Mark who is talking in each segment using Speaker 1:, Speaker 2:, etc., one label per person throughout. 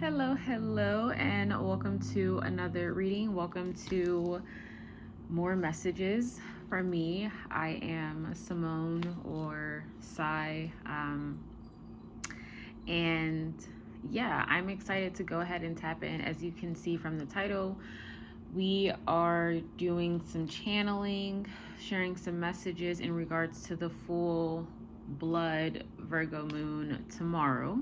Speaker 1: Hello, and welcome to another reading. Welcome to more messages from me. I am Simone or Sai, and yeah, I'm excited to go ahead and tap in. As you can see from the title, we are doing some channeling, sharing some messages in regards to the full blood Virgo moon tomorrow,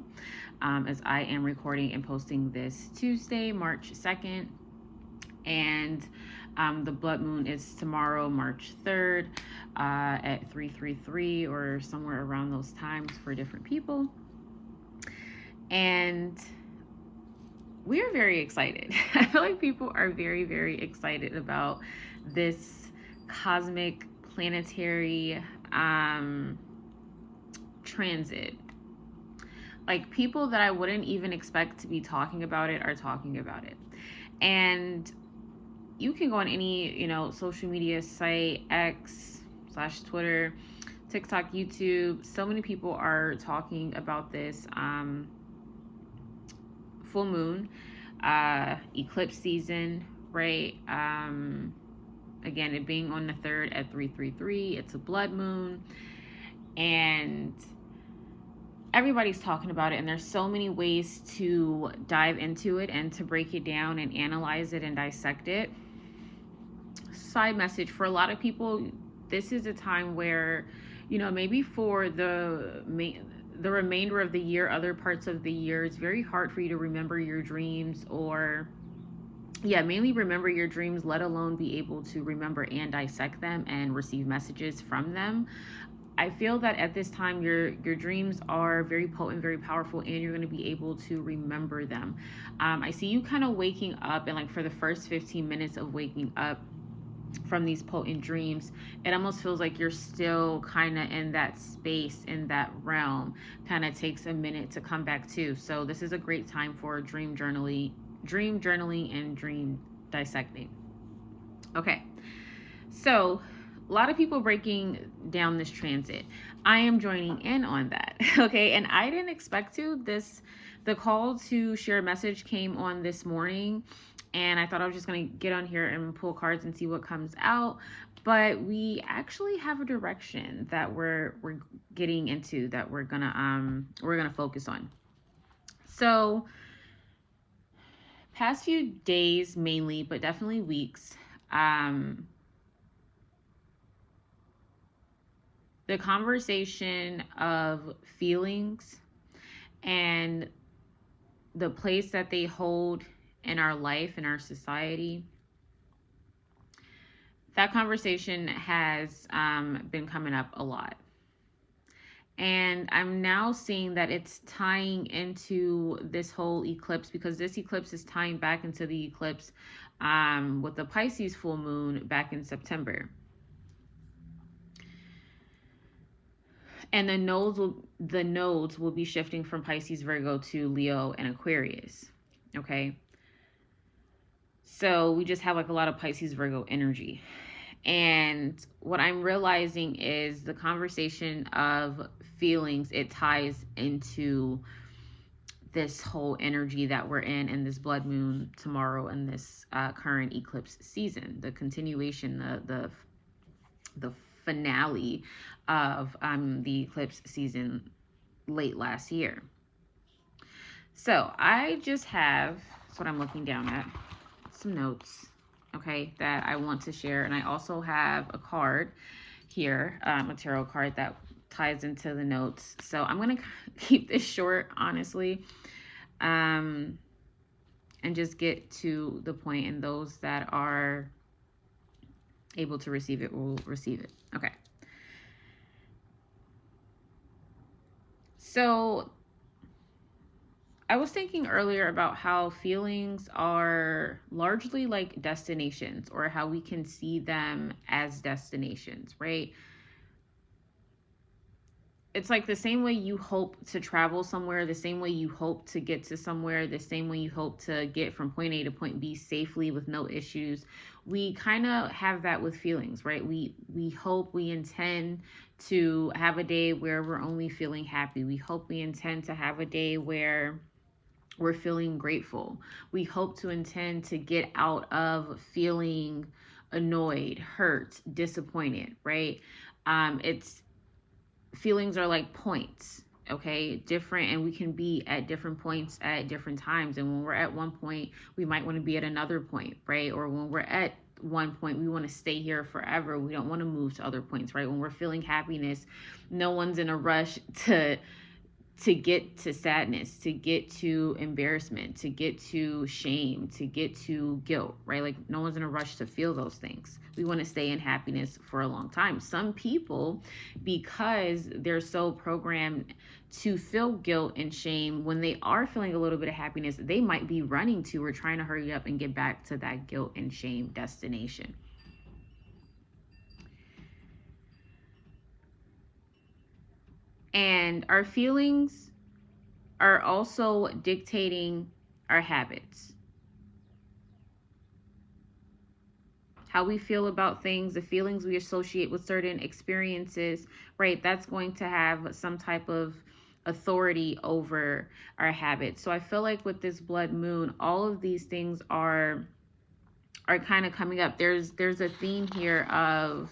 Speaker 1: as I am recording and posting this Tuesday, March 2nd. And the blood moon is tomorrow, March 3rd, at 333 or somewhere around those times for different people. And we are very excited. I feel like people are very, very excited about this cosmic planetary transit. Like, people that I wouldn't even expect to be talking about it are talking about it. And you can go on any, social media site, X/Twitter, TikTok, YouTube. So many people are talking about this full moon, eclipse season, right? Again, it being on the 3rd at 333, it's a blood moon, and everybody's talking about it, and there's so many ways to dive into it and to break it down and analyze it and dissect it. Side message for a lot of people, this is a time where, maybe for the remainder of the year, other parts of the year, it's very hard for you to remember your dreams, or mainly remember your dreams, let alone be able to remember and dissect them and receive messages from them. I feel that at this time, your dreams are very potent, very powerful, and you're going to be able to remember them. I see you kind of waking up, and like for the first 15 minutes of waking up from these potent dreams, it almost feels like you're still kind of in that space, in that realm. Kind of takes a minute to come back to. So this is a great time for dream journaling and dream dissecting. Okay, so a lot of people breaking down this transit. I am joining in on that. Okay, and I didn't expect to. The call to share a message came on this morning, and I thought I was just going to get on here and pull cards and see what comes out. But we actually have a direction that we're getting into, that we're gonna focus on. So past few days mainly, but definitely weeks, the conversation of feelings and the place that they hold in our life, in our society, that conversation has been coming up a lot. And I'm now seeing that it's tying into this whole eclipse, because this eclipse is tying back into the eclipse with the Pisces full moon back in September. And the nodes will be shifting from Pisces, Virgo to Leo and Aquarius. Okay. So we just have like a lot of Pisces, Virgo energy. And what I'm realizing is the conversation of feelings, it ties into this whole energy that we're in this blood moon tomorrow, and this current eclipse season, the continuation, the finale of the eclipse season late last year. So I just have, that's what I'm looking down at, some notes, okay, that I want to share. And I also have a card here, a tarot card that ties into the notes. So I'm going to keep this short, honestly, and just get to the point, and those that are able to receive it will receive it. Okay. So I was thinking earlier about how feelings are largely like destinations, or how we can see them as destinations, right? It's like the same way you hope to travel somewhere, the same way you hope to get to somewhere, the same way you hope to get from point A to point B safely with no issues. We kind of have that with feelings, right? We hope, we intend to have a day where we're only feeling happy. We hope, we intend to have a day where We're feeling grateful. We hope to intend to get out of feeling annoyed, hurt, disappointed, right? It's feelings are like points, okay, different, and we can be at different points at different times. And when we're at one point, we might want to be at another point, right? Or when we're at one point, we want to stay here forever. We don't want to move to other points, right? When we're feeling happiness, no one's in a rush to get to sadness, to get to embarrassment, to get to shame, to get to guilt, right? Like no one's in a rush to feel those things. We want to stay in happiness for a long time. Some people, because they're so programmed to feel guilt and shame, when they are feeling a little bit of happiness, they might be running to or trying to hurry up and get back to that guilt and shame destination. And our feelings are also dictating our habits. How we feel about things, the feelings we associate with certain experiences, right? That's going to have some type of authority over our habits. So I feel like with this blood moon, all of these things are kind of coming up. There's a theme here of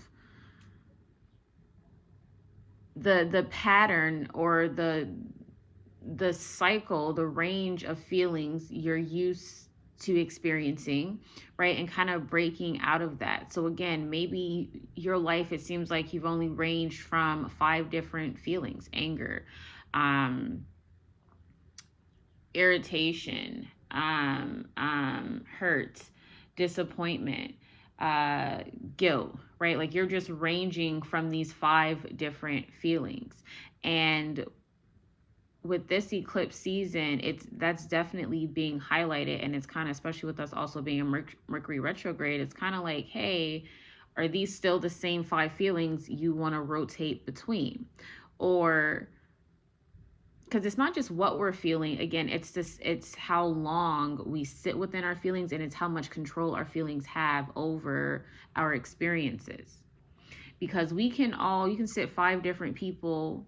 Speaker 1: the pattern or the cycle, the range of feelings you're used to experiencing, right? And kind of breaking out of that. So again, maybe your life, it seems like you've only ranged from 5 different feelings: anger, irritation, hurt, disappointment, guilt, right? Like you're just ranging from these 5 different feelings. And with this eclipse season, that's definitely being highlighted. And it's kind of, especially with us also being a Mercury retrograde, it's kind of like, hey, are these still the same 5 feelings you want to rotate between? Or because it's not just what we're feeling, again, it's how long we sit within our feelings, and it's how much control our feelings have over our experiences. Because you can sit 5 different people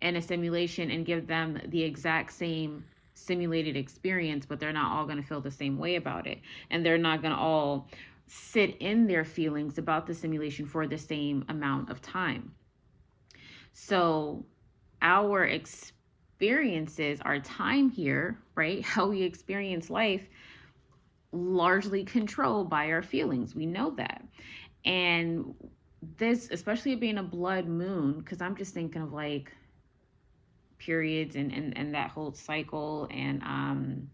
Speaker 1: in a simulation and give them the exact same simulated experience, but they're not all going to feel the same way about it. And they're not going to all sit in their feelings about the simulation for the same amount of time. So our experiences, our time here, right? How we experience life, largely controlled by our feelings. We know that. And this, especially being a blood moon, because I'm just thinking of like periods and that whole cycle, and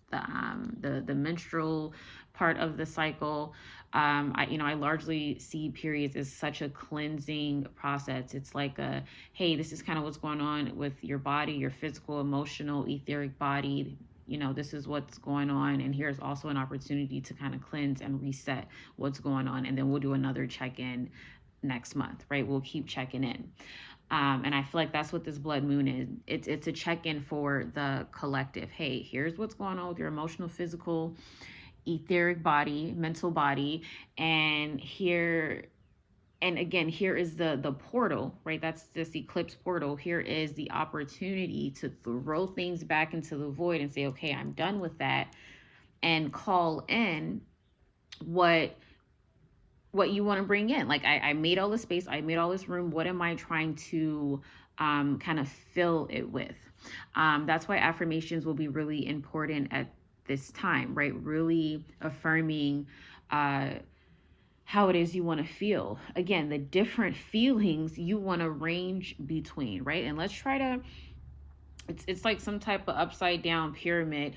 Speaker 1: the menstrual part of the cycle. I largely see periods as such a cleansing process. It's like hey, this is kind of what's going on with your body, your physical, emotional, etheric body. This is what's going on, and here's also an opportunity to kind of cleanse and reset what's going on. And then we'll do another check-in next month, right? We'll keep checking in. And I feel like that's what this blood moon is. It's a check-in for the collective. Hey, here's what's going on with your emotional, physical, etheric body, mental body, and here is the portal, right? That's this eclipse portal. Here is the opportunity to throw things back into the void and say, okay, I'm done with that, and call in what you want to bring in. Like I made all this space, I made all this room. What am I trying to kind of fill it with? That's why affirmations will be really important at this time, right? Really affirming how it is you want to feel. Again, the different feelings you want to range between, right? And let's try to, it's like some type of upside down pyramid,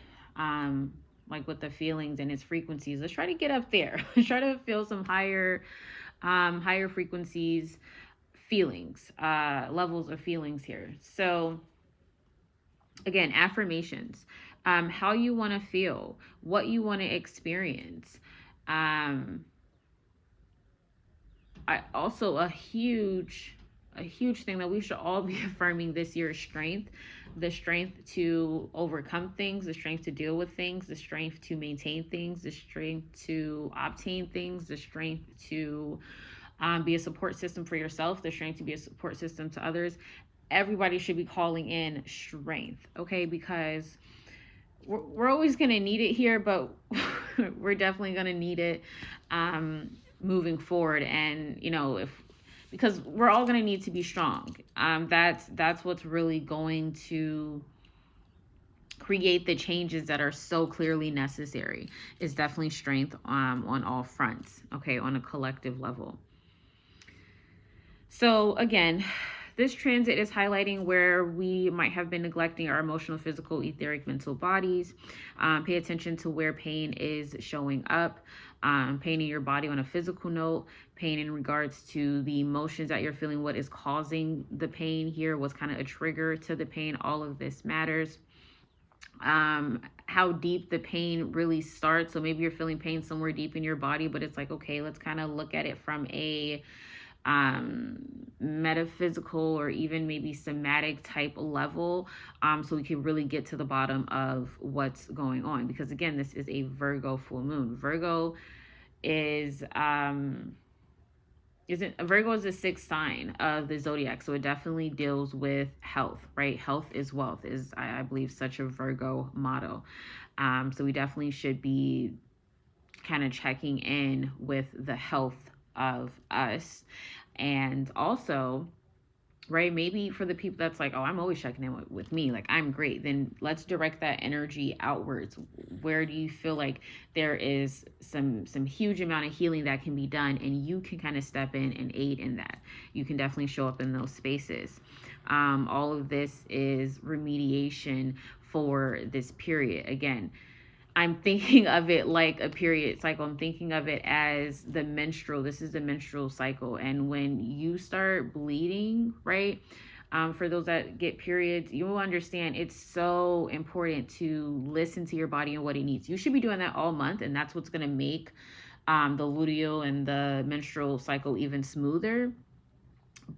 Speaker 1: like with the feelings and its frequencies. Let's try to get up there. Let's try to feel some higher frequencies, feelings, levels of feelings here. So again, affirmations, how you want to feel, what you want to experience. Also a huge thing that we should all be affirming this year is strength. The strength to overcome things, the strength to deal with things, the strength to maintain things, the strength to obtain things, the strength to be a support system for yourself, the strength to be a support system to others. Everybody should be calling in strength, okay? Because we're always going to need it here, but we're definitely going to need it moving forward. And, you know, because we're all going to need to be strong. That's what's really going to create the changes that are so clearly necessary, is definitely strength on all fronts, okay, on a collective level. So again, this transit is highlighting where we might have been neglecting our emotional, physical, etheric, mental bodies. Pay attention to where pain is showing up. Pain in your body on a physical note, pain in regards to the emotions that you're feeling, what is causing the pain here, what's kind of a trigger to the pain. All of this matters. How deep the pain really starts. So maybe you're feeling pain somewhere deep in your body, but it's like, okay, let's kind of look at it from a metaphysical or even maybe somatic type level, so we can really get to the bottom of what's going on. Because again, this is a Virgo full moon. Virgo is Virgo is the sixth sign of the zodiac, so it definitely deals with health, right? Health is wealth is, I believe, such a Virgo motto. So we definitely should be kind of checking in with the health of us. And also, right, maybe for the people that's like, oh, I'm always checking in with me, like I'm great, then let's direct that energy outwards. Where do you feel like there is some huge amount of healing that can be done, and you can kind of step in and aid in that? You can definitely show up in those spaces. All of this is remediation for this period. Again, I'm thinking of it like a period cycle. I'm thinking of it as the menstrual. This is the menstrual cycle. And when you start bleeding, right? For those that get periods, you will understand it's so important to listen to your body and what it needs. You should be doing that all month, and that's what's going to make the luteal and the menstrual cycle even smoother.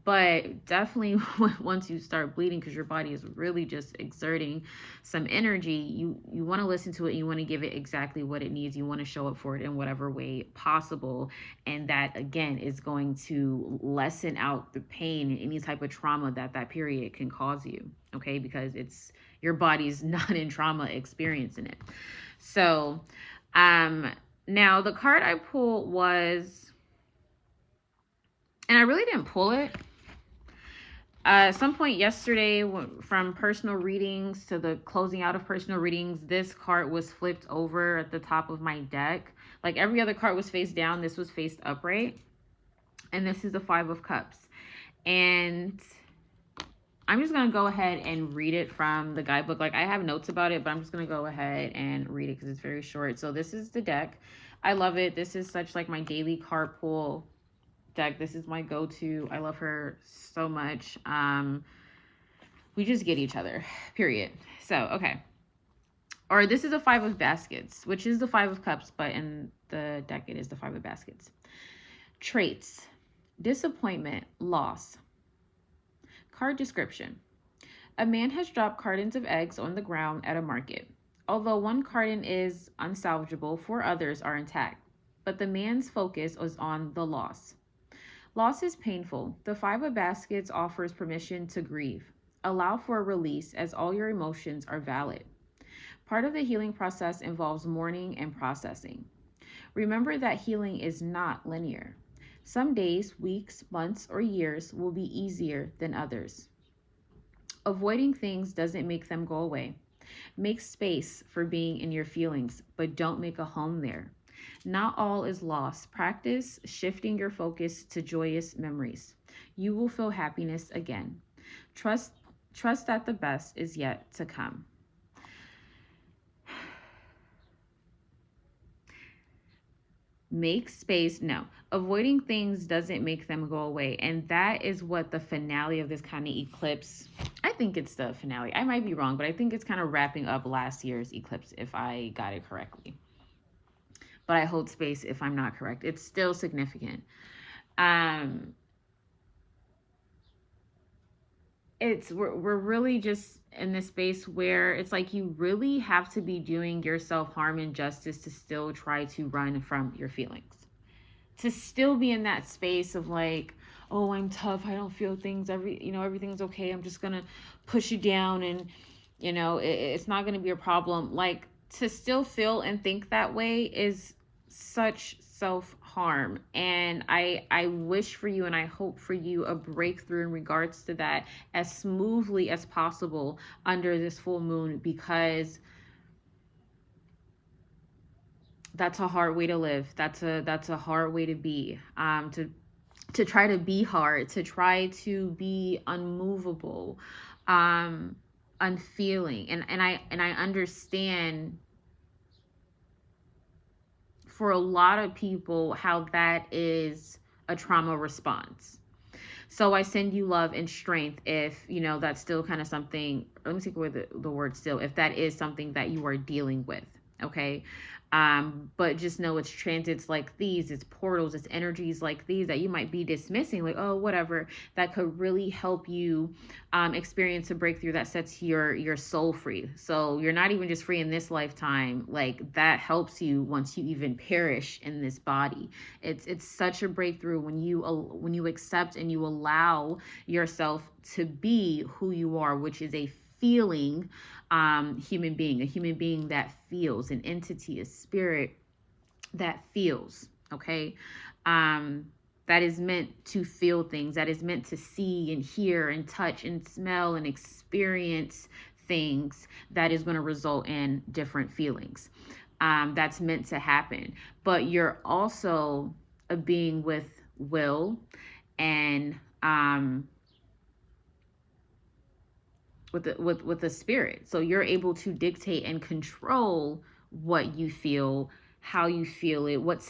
Speaker 1: But definitely once you start bleeding, because your body is really just exerting some energy, you want to listen to it. You want to give it exactly what it needs. You want to show up for it in whatever way possible. And that, again, is going to lessen out the pain and any type of trauma that period can cause you, okay? Because it's your body's not in trauma experiencing it. So now the card I pulled was, and I really didn't pull it. At some point yesterday, from personal readings to the closing out of personal readings, this card was flipped over at the top of my deck. Like every other card was face down, this was faced upright. And this is the Five of Cups. And I'm just going to go ahead and read it from the guidebook. Like I have notes about it, but I'm just going to go ahead and read it because it's very short. So this is the deck. I love it. This is such like my daily card pull deck. This is my go-to. I love her so much. We just get each other, period. So, okay. Or this is a Five of Baskets, which is the Five of Cups, but in the deck it is the Five of Baskets. Traits: disappointment, loss. Card description: a man has dropped cartons of eggs on the ground at a market. Although one carton is unsalvageable, 4 others are intact, but the man's focus was on the loss. Loss is painful. The Five of Baskets offers permission to grieve. Allow for a release, as all your emotions are valid. Part of the healing process involves mourning and processing. Remember that healing is not linear. Some days, weeks, months, or years will be easier than others. Avoiding things doesn't make them go away. Make space for being in your feelings, but don't make a home there. Not all is lost. Practice shifting your focus to joyous memories. You will feel happiness again. Trust that the best is yet to come. Make space. No, avoiding things doesn't make them go away. And that is what the finale of this kind of eclipse, I think it's the finale. I might be wrong, but I think it's kind of wrapping up last year's eclipse, if I got it correctly. But I hold space if I'm not correct. It's still significant. We're really just in this space where it's like you really have to be doing yourself harm and justice to still try to run from your feelings. To still be in that space of like, oh, I'm tough, I don't feel things, everything's okay, I'm just gonna push you down and It's not going to be a problem. Like, to still feel and think that way is such self-harm, and I wish for you and I hope for you a breakthrough in regards to that as smoothly as possible under this full moon, because that's a hard way to live. That's a hard way to be. To try to be hard, to try to be unmovable, unfeeling, and I understand for a lot of people how that is a trauma response. So I send you love and strength if, that's still kind of something. Let me take away the word still, if that is something that you are dealing with. Okay. But just know it's transits like these, it's portals, it's energies like these that you might be dismissing, like, oh, whatever, that could really help you experience a breakthrough that sets your soul free. So you're not even just free in this lifetime, like that helps you once you even perish in this body. It's such a breakthrough when you accept and you allow yourself to be who you are, which is a feeling human being, a human being that feels, an entity, a spirit that feels. Okay. That is meant to feel things, that is meant to see and hear and touch and smell and experience things, that is going to result in different feelings. That's meant to happen. But you're also a being with will and with the spirit. So you're able to dictate and control what you feel, how you feel it, what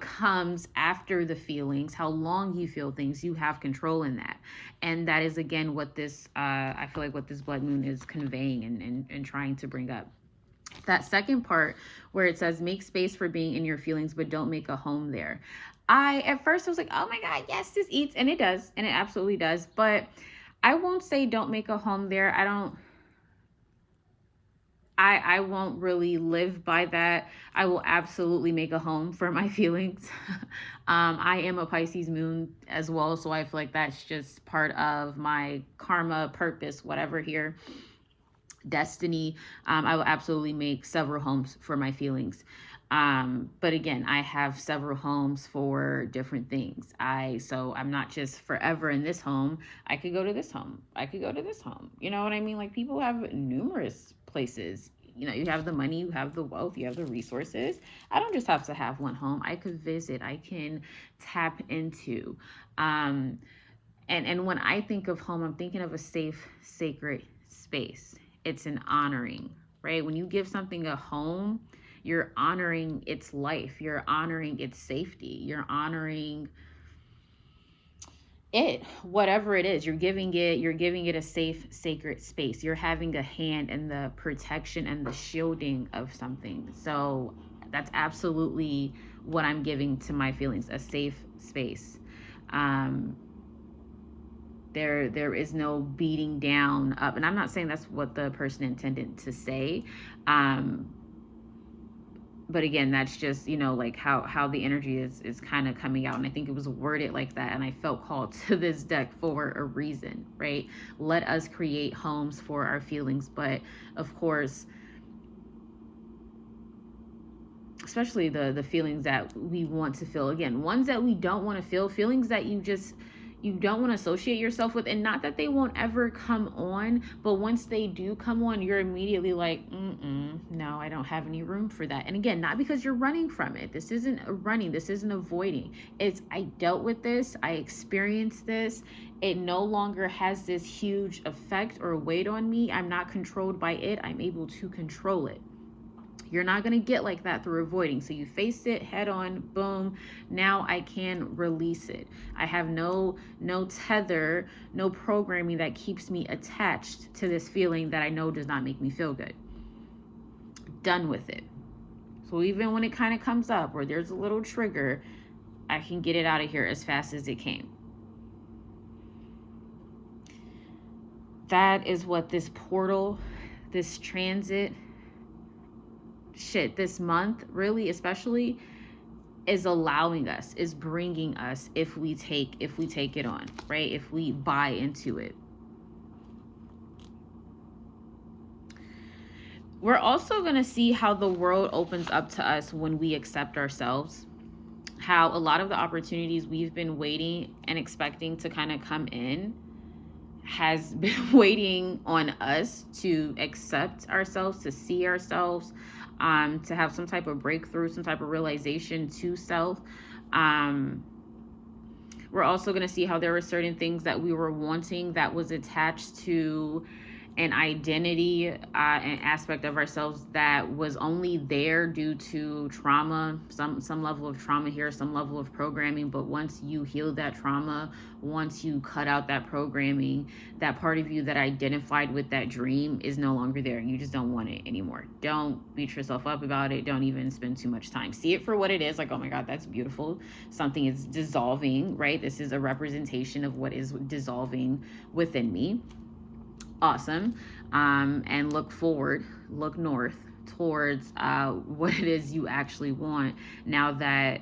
Speaker 1: comes after the feelings, how long you feel things. You have control in that. And that is, again, what this, I feel like what this blood moon is conveying and trying to bring up. That second part where it says, make space for being in your feelings, but don't make a home there. At first I was like, oh my God, yes, this eats. And it does. And it absolutely does. But I won't say don't make a home there. I won't really live by that. I will absolutely make a home for my feelings. I am a Pisces moon as well, so I feel like that's just part of my karma, purpose, whatever here, destiny. I will absolutely make several homes for my feelings. But again, I have several homes for different things. So I'm not just forever in this home. I could go to this home. I could go to this home. You know what I mean? Like, people have numerous places. You have the money, you have the wealth, you have the resources. I don't just have to have one home. I could visit, I can tap into. And when I think of home, I'm thinking of a safe, sacred space. It's an honoring, right? When you give something a home, you're honoring its life. You're honoring its safety. You're honoring it, whatever it is. You're giving it a safe, sacred space. You're having a hand in the protection and the shielding of something. So that's absolutely what I'm giving to my feelings, a safe space. There is no beating down up. And I'm not saying that's what the person intended to say. But again, that's just, like how the energy is kind of coming out. And I think it was worded like that. And I felt called to this deck for a reason, right? Let us create homes for our feelings. But of course, especially the feelings that we want to feel, again, ones that we don't want to feel, feelings that you don't want to associate yourself with. And not that they won't ever come on, but once they do come on, you're immediately like, no, I don't have any room for that. And again, not because you're running from it. This isn't running. This isn't avoiding. It's, I dealt with this. I experienced this. It no longer has this huge effect or weight on me. I'm not controlled by it. I'm able to control it. You're not going to get like that through avoiding. So you face it head on, boom. Now I can release it. I have no tether, no programming that keeps me attached to this feeling that I know does not make me feel good. Done with it. So even when it kind of comes up or there's a little trigger, I can get it out of here as fast as it came. That is what this portal, this transit, this month, really, especially, is allowing us, is bringing us, if we take it on, right? If we buy into it. We're also going to see how the world opens up to us when we accept ourselves. How a lot of the opportunities we've been waiting and expecting to kind of come in has been waiting on us to accept ourselves, to see ourselves, to have some type of breakthrough, some type of realization to self. We're also going to see how there were certain things that we were wanting that was attached to an identity, an aspect of ourselves that was only there due to trauma, some level of trauma here, some level of programming. But once you heal that trauma, once you cut out that programming, that part of you that identified with that dream is no longer there. You just don't want it anymore. Don't beat yourself up about it. Don't even spend too much time. See it for what it is. Like, oh my God, that's beautiful. Something is dissolving, right? This is a representation of what is dissolving within me. Awesome. And look forward, look north towards what it is you actually want, now that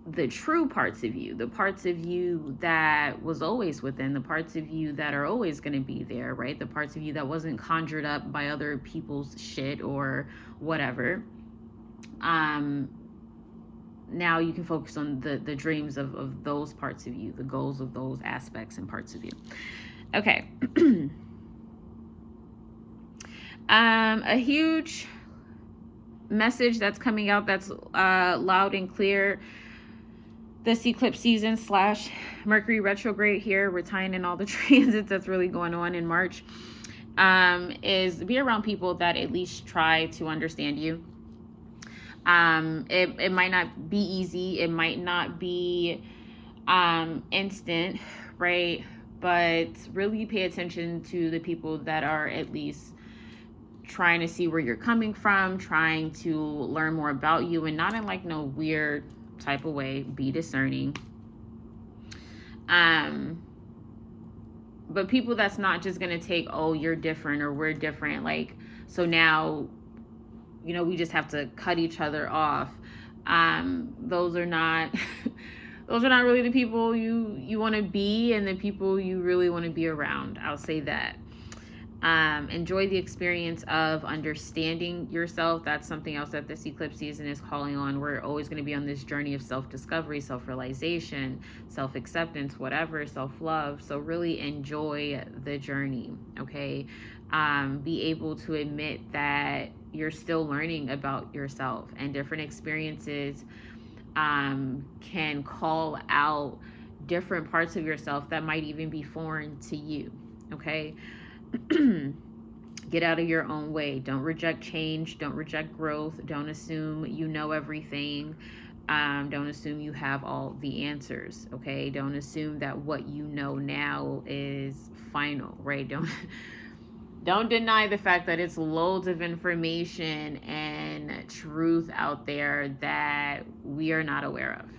Speaker 1: the true parts of you, the parts of you that was always within, the parts of you that are always going to be there, right? The parts of you that wasn't conjured up by other people's shit or whatever. Now you can focus on the dreams of those parts of you, the goals of those aspects and parts of you. Okay. A huge message that's coming out that's loud and clear this eclipse season / Mercury retrograde here. We're tying in all the transits that's really going on in March. Is be around people that at least try to understand you. It might not be easy. It might not be instant, right? But really pay attention to the people that are at least trying to see where you're coming from, trying to learn more about you, and not in like no weird type of way. Be discerning. But people that's not just gonna take, oh, you're different or we're different, like, so now, you know, we just have to cut each other off. Those are not those are not really the people you want to be, and the people you really want to be around. I'll say that. Enjoy the experience of understanding yourself. That's something else that this eclipse season is calling on. We're always going to be on this journey of self-discovery, self-realization, self-acceptance, whatever, self-love. So really enjoy the journey, okay? Be able to admit that you're still learning about yourself, and different experiences can call out different parts of yourself that might even be foreign to you, okay? Get out of your own way. Don't reject change. Don't reject growth. Don't assume you know everything. Don't assume you have all the answers, okay? Don't assume that what you know now is final, right? Don't deny the fact that it's loads of information and truth out there that we are not aware of,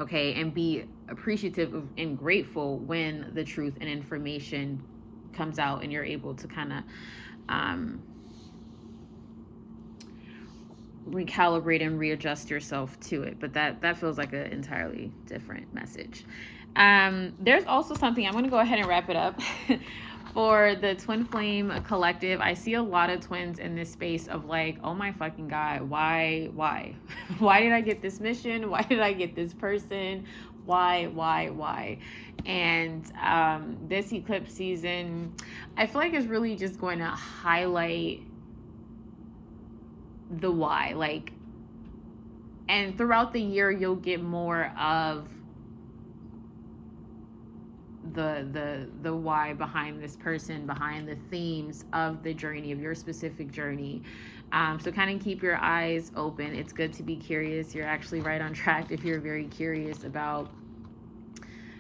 Speaker 1: okay? And be appreciative and grateful when the truth and information comes out and you're able to kind of recalibrate and readjust yourself to it. But that feels like an entirely different message. There's also something, I'm going to go ahead and wrap it up. For the Twin Flame Collective, I see a lot of twins in this space of like, oh my fucking God, why? Why did I get this mission? Why did I get this person? Why? And this eclipse season, I feel like is really just going to highlight the why. Like, and throughout the year, you'll get more of the why behind this person, behind the themes of the journey, of your specific journey. So kind of keep your eyes open. It's good to be curious. You're actually right on track if you're very curious about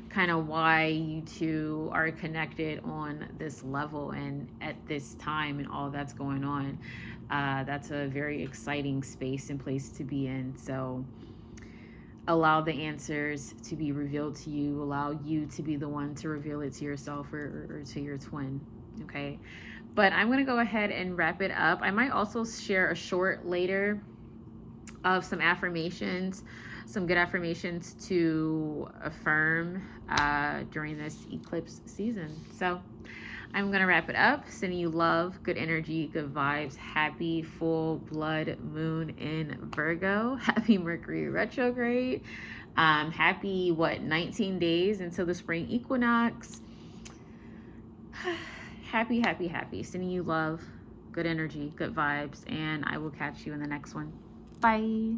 Speaker 1: kind of why you two are connected on this level and at this time and all that's going on. That's a very exciting space and place to be in. So allow the answers to be revealed to you. Allow you to be the one to reveal it to yourself or to your twin, okay? But I'm going to go ahead and wrap it up. I might also share a short later of some affirmations, some good affirmations to affirm during this eclipse season. So I'm going to wrap it up. Sending you love, good energy, good vibes. Happy full blood moon in Virgo. Happy Mercury retrograde. Happy, 19 days until the spring equinox. Happy, happy, happy. Sending you love, good energy, good vibes. And I will catch you in the next one. Bye.